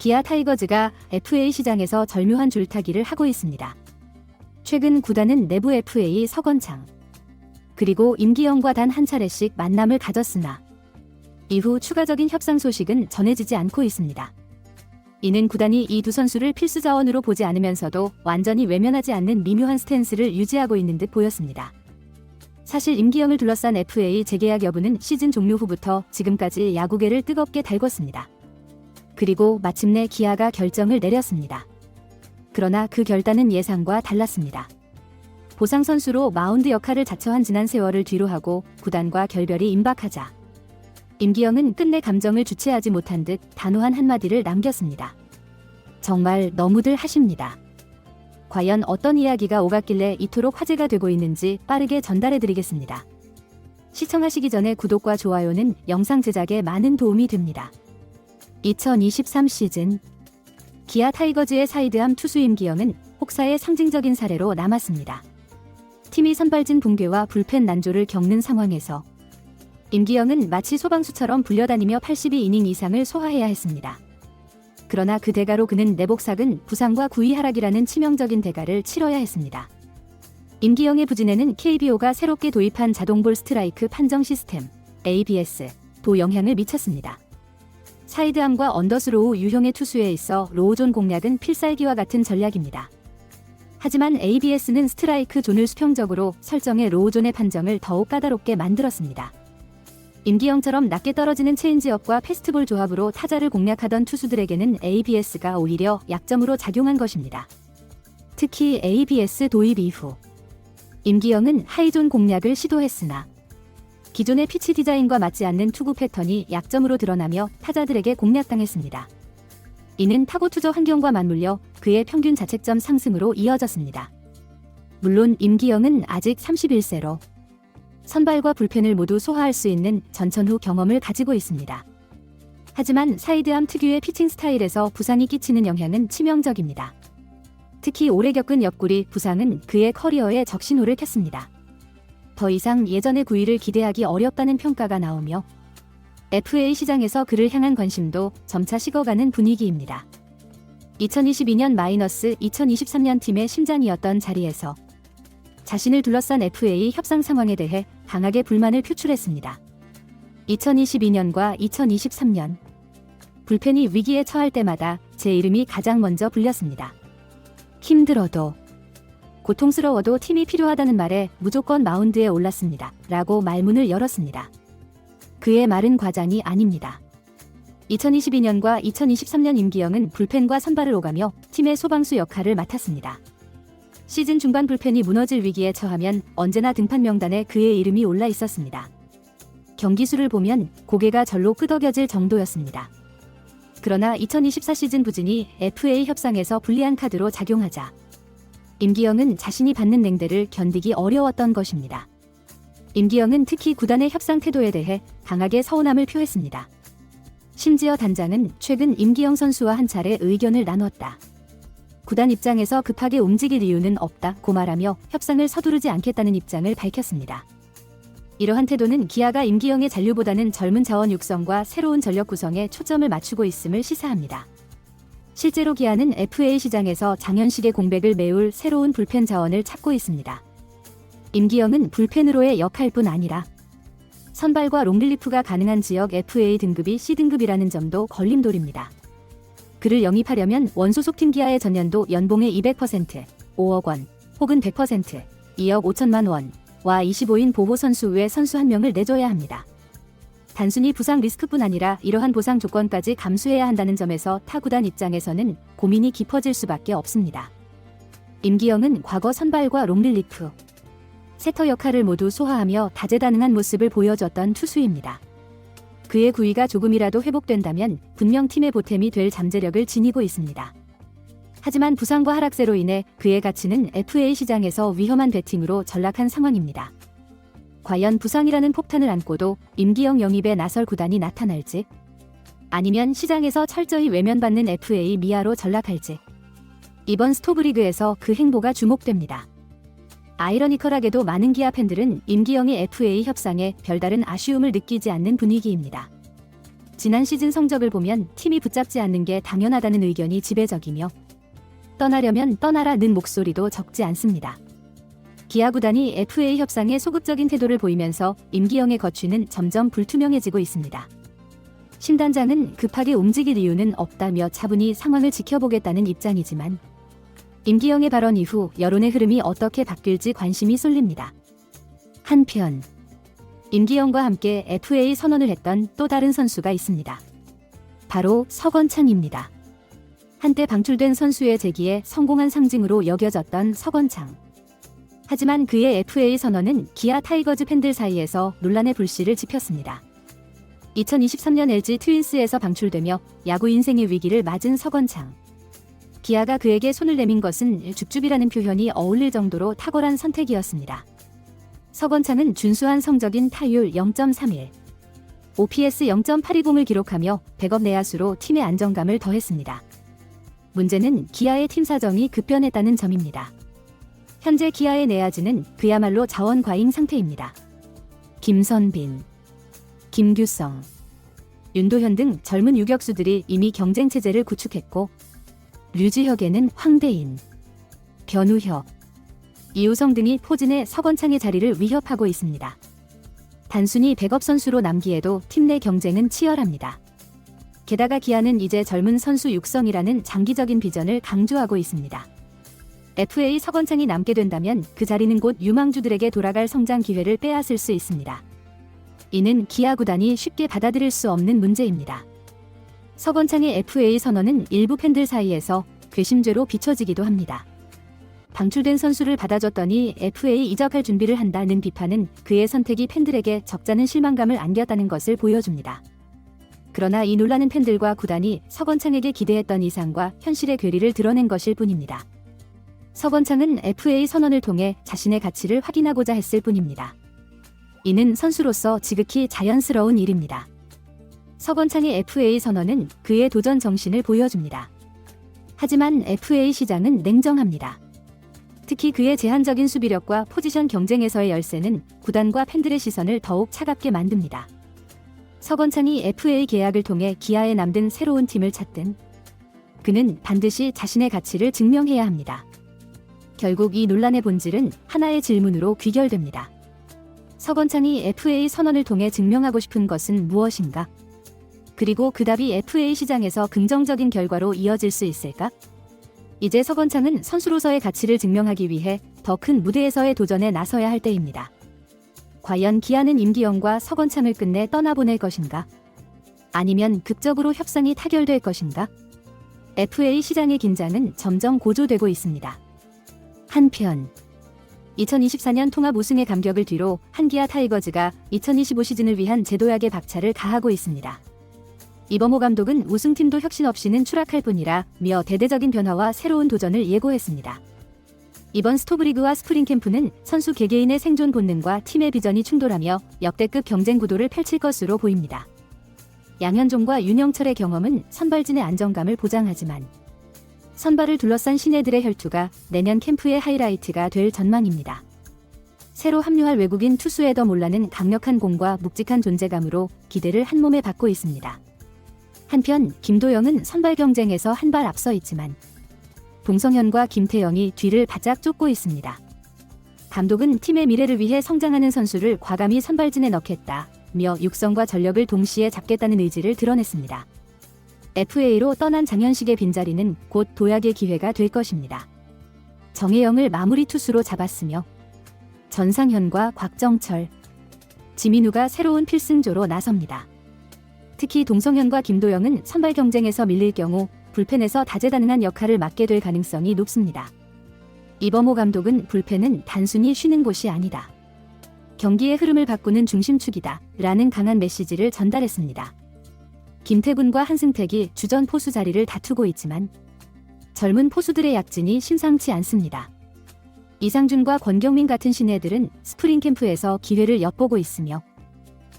기아 타이거즈가 FA 시장에서 절묘한 줄타기를 하고 있습니다. 최근 구단은 내부 FA 서건창, 그리고 임기영과 단 한 차례씩 만남을 가졌으나 이후 추가적인 협상 소식은 전해지지 않고 있습니다. 이는 구단이 이 두 선수를 필수 자원으로 보지 않으면서도 완전히 외면하지 않는 미묘한 스탠스를 유지하고 있는 듯 보였습니다. 사실 임기영을 둘러싼 FA 재계약 여부는 시즌 종료 후부터 지금까지 야구계를 뜨겁게 달궜습니다. 그리고 마침내 기아가 결정을 내렸습니다. 그러나 그 결단은 예상과 달랐습니다. 보상 선수로 마운드 역할을 자처한 지난 세월을 뒤로하고 구단과 결별이 임박하자 임기영은 끝내 감정을 주체하지 못한 듯 단호한 한마디를 남겼습니다. 정말 너무들 하십니다. 과연 어떤 이야기가 오갔길래 이토록 화제가 되고 있는지 빠르게 전달해드리겠습니다. 시청하시기 전에 구독과 좋아요는 영상 제작에 많은 도움이 됩니다. 2023 시즌 기아 타이거즈의 사이드암 투수 임기영은 혹사의 상징적인 사례로 남았습니다. 팀이 선발진 붕괴와 불펜 난조를 겪는 상황에서 임기영은 마치 소방수처럼 불려다니며 82이닝 이상을 소화해야 했습니다. 그러나 그 대가로 그는 내복삭은 부상과 구위 하락이라는 치명적인 대가를 치러야 했습니다. 임기영의 부진에는 KBO가 새롭게 도입한 자동볼 스트라이크 판정 시스템 ABS도 영향을 미쳤습니다. 사이드암과 언더스로우 유형의 투수에 있어 로우존 공략은 필살기와 같은 전략입니다. 하지만 ABS는 스트라이크 존을 수평적으로 설정해 로우존의 판정을 더욱 까다롭게 만들었습니다. 임기영처럼 낮게 떨어지는 체인지업과 패스트볼 조합으로 타자를 공략하던 투수들에게는 ABS가 오히려 약점으로 작용한 것입니다. 특히 ABS 도입 이후 임기영은 하이존 공략을 시도했으나 기존의 피치 디자인과 맞지 않는 투구 패턴이 약점으로 드러나며 타자들에게 공략당했습니다. 이는 타고 투저 환경과 맞물려 그의 평균 자책점 상승으로 이어졌습니다. 물론 임기영은 아직 31세로 선발과 불펜을 모두 소화할 수 있는 전천후 경험을 가지고 있습니다. 하지만 사이드암 특유의 피칭 스타일에서 부상이 끼치는 영향은 치명적입니다. 특히 오래 겪은 옆구리 부상은 그의 커리어에 적신호를 켰습니다. 더 이상 예전의 구위를 기대하기 어렵다는 평가가 나오며 FA 시장에서 그를 향한 관심도 점차 식어가는 분위기입니다. 2022년 마이너스 2023년 팀의 심장이었던 자리에서 자신을 둘러싼 FA 협상 상황에 대해 강하게 불만을 표출했습니다. 2022년과 2023년 불펜이 위기에 처할 때마다 제 이름이 가장 먼저 불렸습니다. 힘들어도 고통스러워도 팀이 필요하다는 말에 무조건 마운드에 올랐습니다. 라고 말문을 열었습니다. 그의 말은 과장이 아닙니다. 2022년과 2023년 임기영은 불펜과 선발을 오가며 팀의 소방수 역할을 맡았습니다. 시즌 중반 불펜이 무너질 위기에 처하면 언제나 등판 명단에 그의 이름이 올라 있었습니다. 경기 수를 보면 고개가 절로 끄덕여질 정도였습니다. 그러나 2024 시즌 부진이 FA 협상에서 불리한 카드로 작용하자 임기영은 자신이 받는 냉대를 견디기 어려웠던 것입니다. 임기영은 특히 구단의 협상 태도에 대해 강하게 서운함을 표했습니다. 심지어 단장은 최근 임기영 선수와 한 차례 의견을 나눴다. 구단 입장에서 급하게 움직일 이유는 없다고 말하며 협상을 서두르지 않겠다는 입장을 밝혔습니다. 이러한 태도는 기아가 임기영의 잔류보다는 젊은 자원 육성과 새로운 전력 구성에 초점을 맞추고 있음을 시사합니다. 실제로 기아는 FA 시장에서 장현식의 공백을 메울 새로운 불펜 자원을 찾고 있습니다. 임기영은 불펜으로의 역할뿐 아니라 선발과 롱릴리프가 가능한 지역 FA 등급이 C등급이라는 점도 걸림돌입니다. 그를 영입하려면 원소속팀 기아의 전년도 연봉의 200%, 5억 원, 혹은 100%, 2억 5천만 원와 25인 보호 선수 외 선수 한 명을 내줘야 합니다. 단순히 부상 리스크뿐 아니라 이러한 보상 조건까지 감수해야 한다는 점에서 타 구단 입장에서는 고민이 깊어질 수밖에 없습니다. 임기영은 과거 선발과 롱릴리프, 세터 역할을 모두 소화하며 다재다능한 모습을 보여줬던 투수입니다. 그의 구위가 조금이라도 회복된다면 분명 팀의 보탬이 될 잠재력을 지니고 있습니다. 하지만 부상과 하락세로 인해 그의 가치는 FA 시장에서 위험한 배팅으로 전락한 상황입니다. 과연 부상이라는 폭탄을 안고도 임기영 영입에 나설 구단이 나타날지, 아니면 시장에서 철저히 외면받는 FA 미아로 전락할지, 이번 스토브리그에서 그 행보가 주목됩니다. 아이러니컬하게도 많은 기아 팬들은 임기영의 FA 협상에 별다른 아쉬움을 느끼지 않는 분위기입니다. 지난 시즌 성적을 보면 팀이 붙잡지 않는 게 당연하다는 의견이 지배적이며 떠나려면 떠나라는 목소리도 적지 않습니다. 기아 구단이 FA 협상에 소극적인 태도를 보이면서 임기영의 거취는 점점 불투명해지고 있습니다. 심단장은 급하게 움직일 이유는 없다며 차분히 상황을 지켜보겠다는 입장이지만 임기영의 발언 이후 여론의 흐름이 어떻게 바뀔지 관심이 쏠립니다. 한편 임기영과 함께 FA 선언을 했던 또 다른 선수가 있습니다. 바로 서건창입니다. 한때 방출된 선수의 재기에 성공한 상징으로 여겨졌던 서건창. 하지만 그의 FA 선언은 기아 타이거즈 팬들 사이에서 논란의 불씨를 지폈습니다. 2023년 LG 트윈스에서 방출되며 야구 인생의 위기를 맞은 서건창. 기아가 그에게 손을 내민 것은 죽줍이라는 표현이 어울릴 정도로 탁월한 선택이었습니다. 서건창은 준수한 성적인 타율 0.31, OPS 0.820을 기록하며 백업 내야수로 팀의 안정감을 더했습니다. 문제는 기아의 팀 사정이 급변했다는 점입니다. 현재 기아의 내야진은 그야말로 자원 과잉 상태입니다. 김선빈, 김규성, 윤도현 등 젊은 유격수들이 이미 경쟁 체제를 구축했고 류지혁에는 황대인, 변우혁, 이우성 등이 포진해 서건창의 자리를 위협하고 있습니다. 단순히 백업 선수로 남기에도 팀 내 경쟁은 치열합니다. 게다가 기아는 이제 젊은 선수 육성이라는 장기적인 비전을 강조하고 있습니다. FA 서건창이 남게 된다면 그 자리는 곧 유망주들에게 돌아갈 성장 기회를 빼앗을 수 있습니다. 이는 기아 구단이 쉽게 받아들일 수 없는 문제입니다. 서건창의 FA 선언은 일부 팬들 사이에서 괘씸죄로 비춰지기도 합니다. 방출된 선수를 받아줬더니 FA 이적할 준비를 한다는 비판은 그의 선택이 팬들에게 적잖은 실망감을 안겼다는 것을 보여줍니다. 그러나 이 논란은 팬들과 구단이 서건창에게 기대했던 이상과 현실의 괴리를 드러낸 것일 뿐입니다. 서건창은 FA 선언을 통해 자신의 가치를 확인하고자 했을 뿐입니다. 이는 선수로서 지극히 자연스러운 일입니다. 서건창의 FA 선언은 그의 도전 정신을 보여줍니다. 하지만 FA 시장은 냉정합니다. 특히 그의 제한적인 수비력과 포지션 경쟁에서의 열세는 구단과 팬들의 시선을 더욱 차갑게 만듭니다. 서건창이 FA 계약을 통해 기아에 남든 새로운 팀을 찾든 그는 반드시 자신의 가치를 증명해야 합니다. 결국 이 논란의 본질은 하나의 질문으로 귀결됩니다. 서건창이 FA 선언을 통해 증명하고 싶은 것은 무엇인가? 그리고 그 답이 FA 시장에서 긍정적인 결과로 이어질 수 있을까? 이제 서건창은 선수로서의 가치를 증명하기 위해 더 큰 무대에서의 도전에 나서야 할 때입니다. 과연 기아는 임기영과 서건창을 끝내 떠나보낼 것인가? 아니면 극적으로 협상이 타결될 것인가? FA 시장의 긴장은 점점 고조되고 있습니다. 한편 2024년 통합 우승의 감격을 뒤로 한기아 타이거즈가 2025 시즌을 위한 제도약의 박차를 가하고 있습니다. 이범호 감독은 우승팀도 혁신 없이는 추락할 뿐이라 며 대대적인 변화와 새로운 도전을 예고했습니다. 이번 스토브리그와 스프링 캠프는 선수 개개인의 생존 본능과 팀의 비전이 충돌하며 역대급 경쟁 구도를 펼칠 것으로 보입니다. 양현종과 윤영철의 경험은 선발진의 안정감을 보장하지만 선발을 둘러싼 신예들의 혈투가 내년 캠프의 하이라이트가 될 전망입니다. 새로 합류할 외국인 투수의 더 몰라는 강력한 공과 묵직한 존재감으로 기대를 한몸에 받고 있습니다. 한편 김도영은 선발 경쟁에서 한 발 앞서 있지만 동성현과 김태영이 뒤를 바짝 쫓고 있습니다. 감독은 팀의 미래를 위해 성장하는 선수를 과감히 선발진에 넣겠다며 육성과 전력을 동시에 잡겠다는 의지를 드러냈습니다. FA로 떠난 장현식의 빈자리는 곧 도약의 기회가 될 것입니다. 정혜영을 마무리 투수로 잡았으며 전상현과 곽정철, 지민우가 새로운 필승조로 나섭니다. 특히 동성현과 김도영은 선발 경쟁에서 밀릴 경우 불펜에서 다재다능한 역할을 맡게 될 가능성이 높습니다. 이범호 감독은 불펜은 단순히 쉬는 곳이 아니다. 경기의 흐름을 바꾸는 중심축이다 라는 강한 메시지를 전달했습니다. 김태군과 한승택이 주전 포수 자리를 다투고 있지만 젊은 포수들의 약진이 심상치 않습니다. 이상준과 권경민 같은 신예들은 스프링 캠프에서 기회를 엿보고 있으며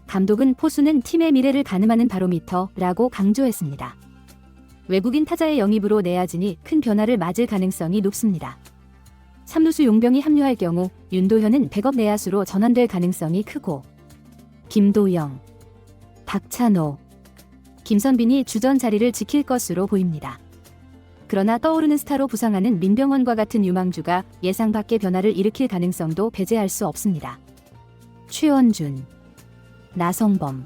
감독은 포수는 팀의 미래를 가늠하는 바로미터라고 강조했습니다. 외국인 타자의 영입으로 내야진이 큰 변화를 맞을 가능성이 높습니다. 3루수 용병이 합류할 경우 윤도현은 백업 내야수로 전환될 가능성이 크고 김도영, 박찬호, 김선빈이 주전 자리를 지킬 것으로 보입니다. 그러나 떠오르는 스타로 부상하는 민병헌과 같은 유망주가 예상 밖의 변화를 일으킬 가능성도 배제할 수 없습니다. 최원준, 나성범,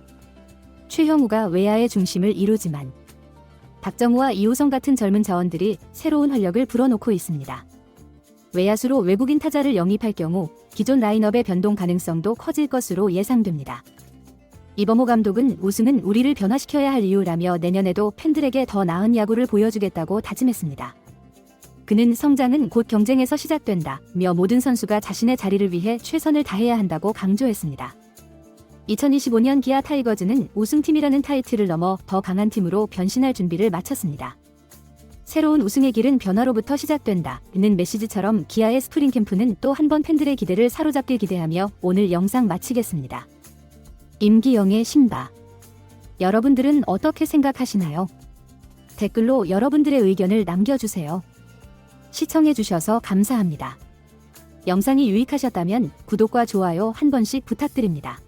최형우가 외야의 중심을 이루지만 박정우와 이호성 같은 젊은 자원들이 새로운 활력을 불어넣고 있습니다. 외야수로 외국인 타자를 영입할 경우 기존 라인업의 변동 가능성도 커질 것으로 예상됩니다. 이범호 감독은 우승은 우리를 변화시켜야 할 이유라며 내년에도 팬들에게 더 나은 야구를 보여주겠다고 다짐했습니다. 그는 성장은 곧 경쟁에서 시작된다며 모든 선수가 자신의 자리를 위해 최선을 다해야 한다고 강조했습니다. 2025년 기아 타이거즈는 우승팀이라는 타이틀을 넘어 더 강한 팀으로 변신할 준비를 마쳤습니다. 새로운 우승의 길은 변화로부터 시작된다는 메시지처럼 기아의 스프링 캠프는 또 한 번 팬들의 기대를 사로잡길 기대하며 오늘 영상 마치겠습니다. 임기영의 신바. 여러분들은 어떻게 생각하시나요? 댓글로 여러분들의 의견을 남겨주세요. 시청해주셔서 감사합니다. 영상이 유익하셨다면 구독과 좋아요 한 번씩 부탁드립니다.